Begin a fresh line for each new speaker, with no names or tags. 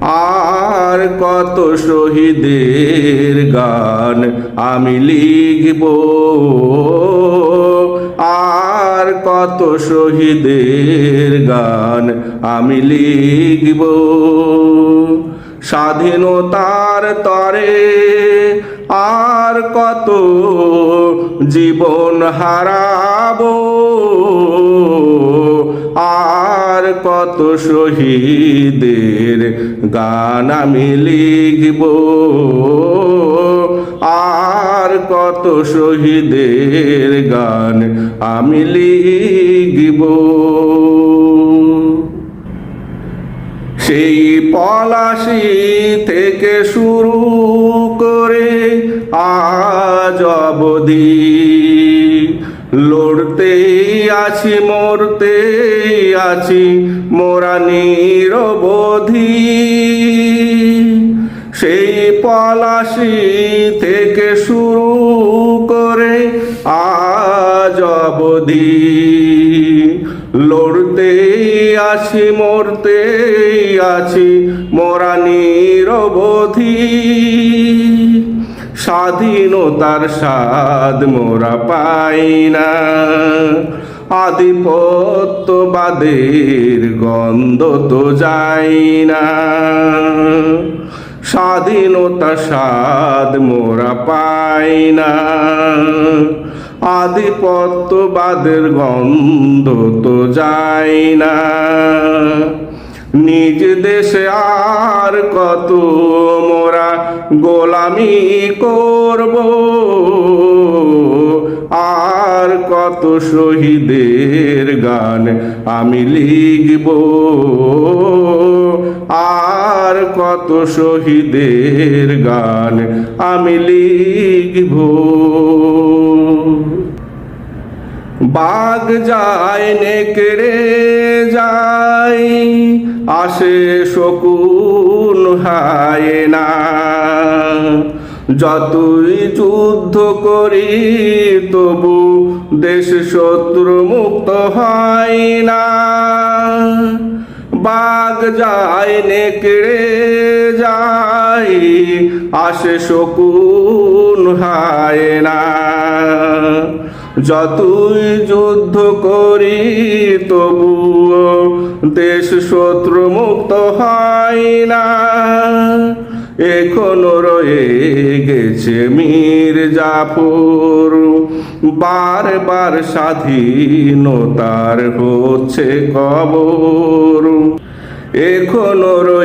আর কত শহীদের গান আমি লিখব, আর কত শহীদের গান আমি লিখব। স্বাধীনতার তরে আর কত জীবন হারাবো, আর কত শহীদের গান আমি লিখব, আর কত শহীদের গান আমি লিখব। সেই পলাশী থেকে শুরু করে আজ অবধি লড়তেই আছি, মরতেই আছি মোরা নিরবধি। সেই পলাশী থেকে শুরু করে আজ অবধি লড়তেই আছি, মরতেই আছি মোরা নিরবধি। স্বাধীনতার স্বাদ মোরা পাই না, আধিপত্যবাদের গন্ধ তো যাই না। স্বাধীনতার স্বাদ মোরা পাই না, আধিপত্যবাদের গন্ধ তো যাই না। নিজ দেশে আর কত মোরা গোলামি করব, আর কত শহীদের গান আমি লিখব, আর কত শহীদের গান আমি লিখব। বাঘ যায় নেকড়ে যায়, আসে শকুন হায় না। যতই যুদ্ধ করি তবু দেশ শত্রু মুক্ত হয় না। বাঘ যায় নেকড়ে যায়, আসে শকুন হায় না। যতই যুদ্ধ করি তবুও দেশ শত্রু মুক্ত হয় না। এখনো রয়ে গেছে মীরজাফর, বারবার স্বাধীনতার হচ্ছে কবর। এখনো রয়ে